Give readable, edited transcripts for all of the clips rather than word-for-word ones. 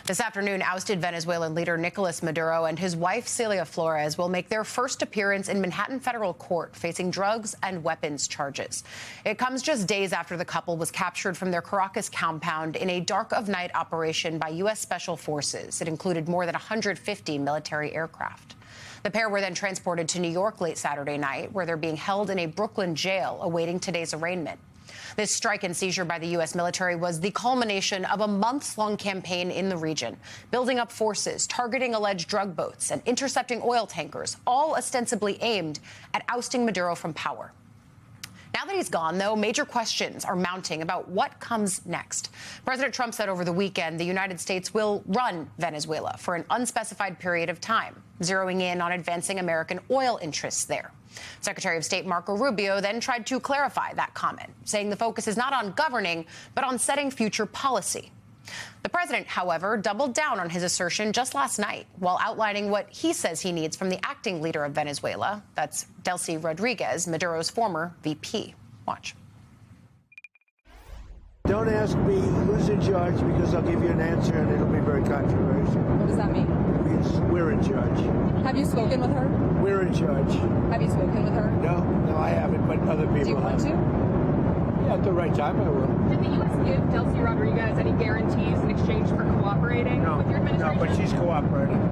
This afternoon, ousted Venezuelan leader Nicolas Maduro and his wife Celia Flores will make their first appearance in Manhattan federal court, facing drugs and weapons charges. It comes just days after the couple was captured from their Caracas compound in a dark-of-night operation by U.S. Special Forces. It included more than 150 military aircraft. The pair were then transported to New York late Saturday night, where they're being held in a Brooklyn jail awaiting today's arraignment. This strike and seizure by the U.S. military was the culmination of a months-long campaign in the region, building up forces, targeting alleged drug boats, and intercepting oil tankers, all ostensibly aimed at ousting Maduro from power. Now that he's gone, though, major questions are mounting about what comes next. President Trump said over the weekend the United States will run Venezuela for an unspecified period of time, zeroing in on advancing American oil interests there. Secretary of State Marco Rubio then tried to clarify that comment, saying the focus is not on governing, but on setting future policy. The president, however, doubled down on his assertion just last night while outlining what he says he needs from the acting leader of Venezuela. That's Delcy Rodriguez, Maduro's former VP. Watch. Don't ask me who's in charge, because I'll give you an answer and it'll be very controversial. What does that mean? It means we're in charge. Have you spoken with her? We're in charge. Have you spoken with her? No, I haven't, but other people have. Do you want to? Yeah, at the right time, I will. Did the U.S. give Delcy Rodriguez any guarantees in exchange for cooperating with your administration? No, but she's cooperating.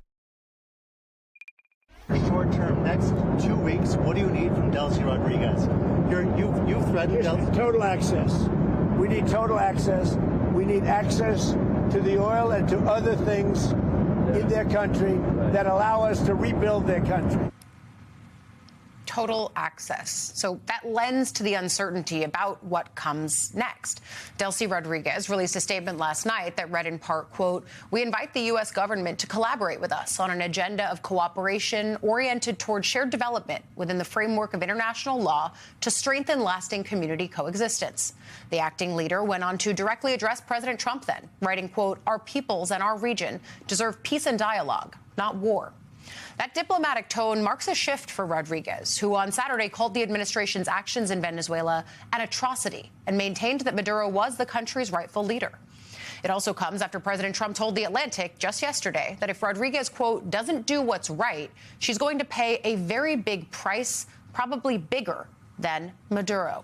Short term, next 2 weeks, what do you need from Delcy Rodriguez? You've threatened Delcy. Total access. We need total access. We need access to the oil and to other things in their country that allow us to rebuild their country. Total access. So that lends to the uncertainty about what comes next. Delcy Rodriguez released a statement last night that read in part, quote, "We invite the U.S. government to collaborate with us on an agenda of cooperation oriented toward shared development within the framework of international law to strengthen lasting community coexistence." The acting leader went on to directly address President Trump then, writing, quote, "Our peoples and our region deserve peace and dialogue, not war." That diplomatic tone marks a shift for Rodriguez, who on Saturday called the administration's actions in Venezuela an atrocity and maintained that Maduro was the country's rightful leader. It also comes after President Trump told The Atlantic just yesterday that if Rodriguez, quote, "doesn't do what's right, she's going to pay a very big price, probably bigger than Maduro."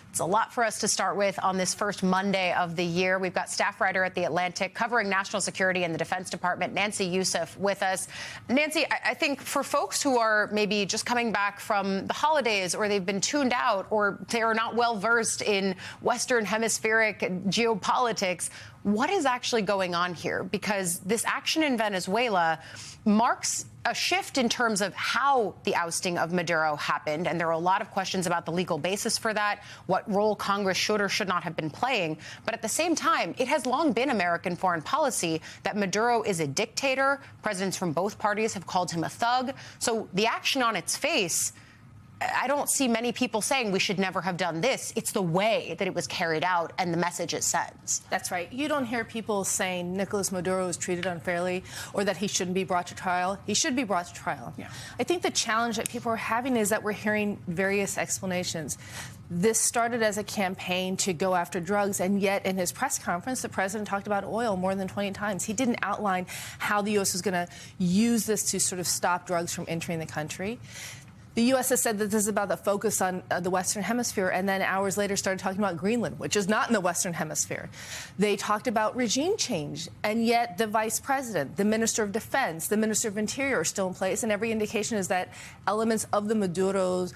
It's a lot for us to start with on this first Monday of the year. We've got staff writer at The Atlantic covering national security and the Defense Department, Nancy Youssef, with us. Nancy, I think for folks who are maybe just coming back from the holidays, or they've been tuned out, or they are not well versed in Western hemispheric geopolitics, what is actually going on here? Because this action in Venezuela marks a shift in terms of how the ousting of Maduro happened. And there are a lot of questions about the legal basis for that, what role Congress should or should not have been playing. But at the same time, it has long been American foreign policy that Maduro is a dictator. Presidents from both parties have called him a thug. So the action on its face, I don't see many people saying we should never have done this. It's the way that it was carried out and the message it sends. That's right. You don't hear people saying Nicolas Maduro was treated unfairly or that he shouldn't be brought to trial. He should be brought to trial. Yeah. I think the challenge that people are having is that we're hearing various explanations. This started as a campaign to go after drugs, and yet in his press conference, the president talked about oil more than 20 times. He didn't outline how the U.S. was going to use this to sort of stop drugs from entering the country. The U.S. has said that this is about the focus on the Western Hemisphere, and then hours later started talking about Greenland, which is not in the Western Hemisphere. They talked about regime change, and yet the vice president, the minister of defense, the minister of interior are still in place, and every indication is that elements of the Maduro's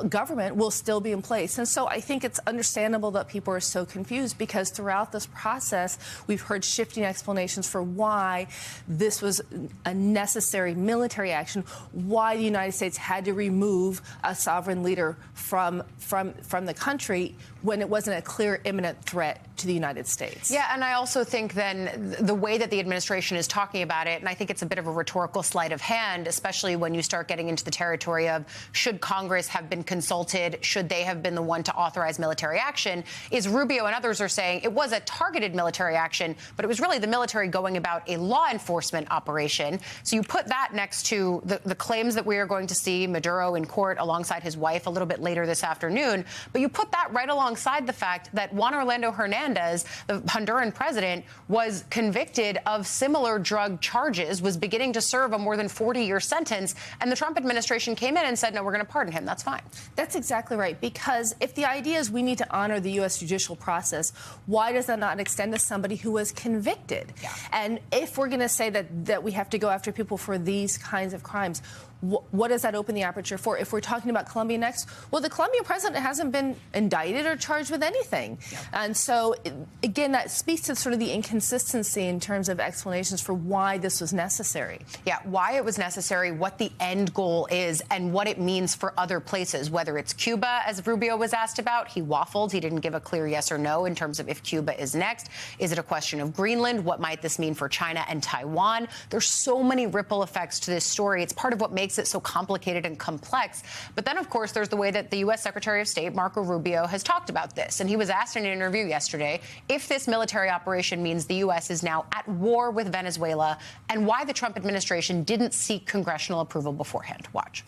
government will still be in place. And so I think it's understandable that people are so confused, because throughout this process, we've heard shifting explanations for why this was a necessary military action, why the United States had to remove a sovereign leader from the country when it wasn't a clear imminent threat to the United States. Yeah, and I also think then the way that the administration is talking about it, and I think it's a bit of a rhetorical sleight of hand, especially when you start getting into the territory of should Congress have been consulted, should they have been the one to authorize military action, is Rubio and others are saying it was a targeted military action, but it was really the military going about a law enforcement operation. So you put that next to the claims that we are going to see Maduro in court alongside his wife a little bit later this afternoon, but you put that right along alongside the fact that Juan Orlando Hernandez, the Honduran president, was convicted of similar drug charges, was beginning to serve a more than 40-year sentence, and the Trump administration came in and said, no, we're going to pardon him. That's fine. That's exactly right, because if the idea is we need to honor the U.S. judicial process, why does that not extend to somebody who was convicted? Yeah. And if we're going to say that we have to go after people for these kinds of crimes, what does that open the aperture for? If we're talking about Colombia next, well, the Colombian president hasn't been indicted or charged with anything. Yeah. And so, again, that speaks to sort of the inconsistency in terms of explanations for why this was necessary. Yeah, why it was necessary, what the end goal is, and what it means for other places, whether it's Cuba, as Rubio was asked about. He waffled. He didn't give a clear yes or no in terms of if Cuba is next. Is it a question of Greenland? What might this mean for China and Taiwan? There's so many ripple effects to this story. It's part of what makes it so complicated and complex. But then, of course, there's the way that the U.S. Secretary of State, Marco Rubio, has talked about this. And he was asked in an interview yesterday if this military operation means the U.S. is now at war with Venezuela and why the Trump administration didn't seek congressional approval beforehand. Watch.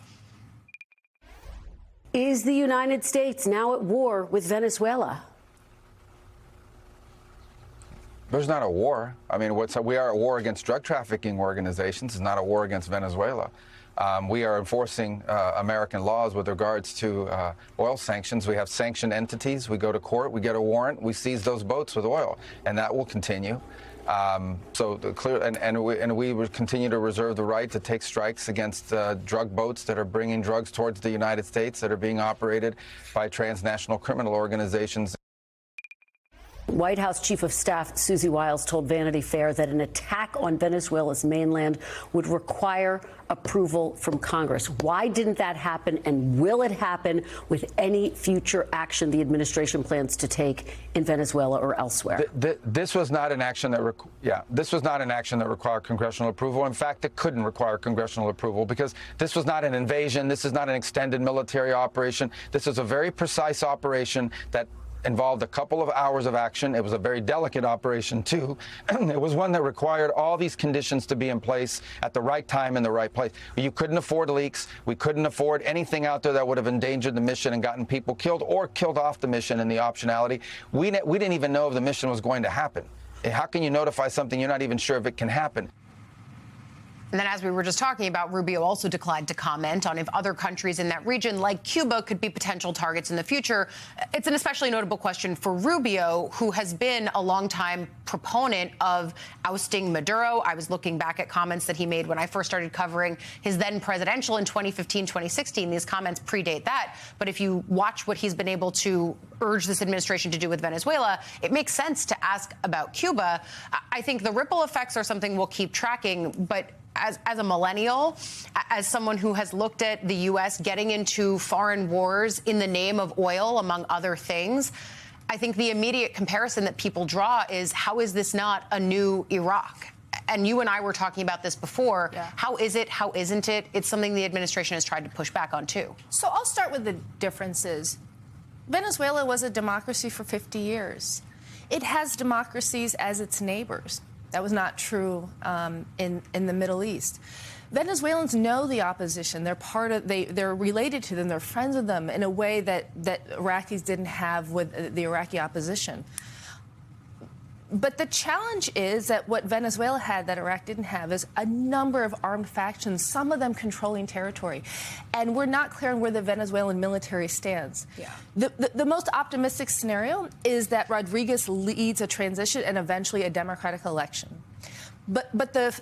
Is the United States now at war with Venezuela? There's not a war. I mean, we are at war against drug trafficking organizations. It's not a war against Venezuela. We are enforcing American laws with regards to oil sanctions. We have sanctioned entities. We go to court. We get a warrant. We seize those boats with oil, and that will continue. We would continue to reserve the right to take strikes against drug boats that are bringing drugs towards the United States that are being operated by transnational criminal organizations. White House Chief of Staff Susie Wiles told Vanity Fair that an attack on Venezuela's mainland would require approval from Congress. Why didn't that happen, and will it happen with any future action the administration plans to take in Venezuela or elsewhere? This was not an action that required congressional approval. In fact, it couldn't require congressional approval because this was not an invasion. This is not an extended military operation. This is a very precise operation that involved a couple of hours of action. It was a very delicate operation, too. It was one that required all these conditions to be in place at the right time in the right place. You couldn't afford leaks. We couldn't afford anything out there that would have endangered the mission and gotten people killed or killed off the mission and the optionality. We didn't even know if the mission was going to happen. How can you notify something you're not even sure if it can happen? And then, as we were just talking about, Rubio also declined to comment on if other countries in that region, like Cuba, could be potential targets in the future. It's an especially notable question for Rubio, who has been a longtime proponent of ousting Maduro. I was looking back at comments that he made when I first started covering his then presidential in 2015, 2016. These comments predate that. But if you watch what he's been able to urge this administration to do with Venezuela, it makes sense to ask about Cuba. I think the ripple effects are something we'll keep tracking, but as a millennial, as someone who has looked at the U.S. getting into foreign wars in the name of oil, among other things, I think the immediate comparison that people draw is, how is this not a new Iraq? And you and I were talking about this before. Yeah. How is it? How isn't it? It's something the administration has tried to push back on, too. So I'll start with the differences. Venezuela was a democracy for 50 years. It has democracies as its neighbors. That was not true in the Middle East. Venezuelans know the opposition. They're related to them. They're friends with them in a way that Iraqis didn't have with the Iraqi opposition. But the challenge is that what Venezuela had that Iraq didn't have is a number of armed factions, some of them controlling territory. And we're not clear on where the Venezuelan military stands. Yeah. The most optimistic scenario is that Rodriguez leads a transition and eventually a democratic election. But the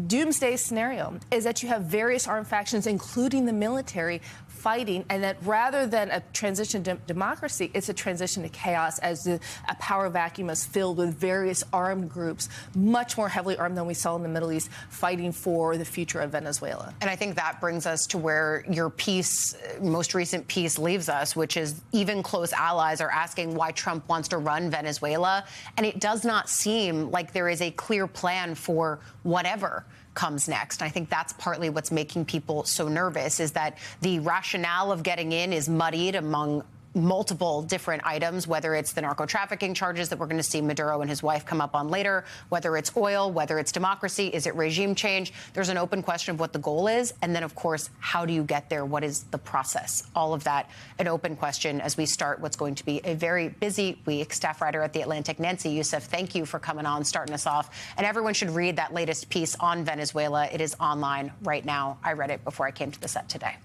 doomsday scenario is that you have various armed factions, including the military, fighting, and that rather than a transition to democracy, it's a transition to chaos as a power vacuum is filled with various armed groups, much more heavily armed than we saw in the Middle East, fighting for the future of Venezuela. And I think that brings us to where your piece, most recent piece, leaves us, which is even close allies are asking why Trump wants to run Venezuela. And it does not seem like there is a clear plan for whatever comes next. I think that's partly what's making people so nervous, is that the rationale of getting in is muddied among multiple different items, whether it's the narco trafficking charges that we're going to see Maduro and his wife come up on later, whether it's oil, whether it's democracy, is it regime change? There's an open question of what the goal is. And then, of course, how do you get there? What is the process? All of that, an open question as we start what's going to be a very busy week. Staff writer at The Atlantic, Nancy Youssef, thank you for coming on, starting us off. And everyone should read that latest piece on Venezuela. It is online right now. I read it before I came to the set today.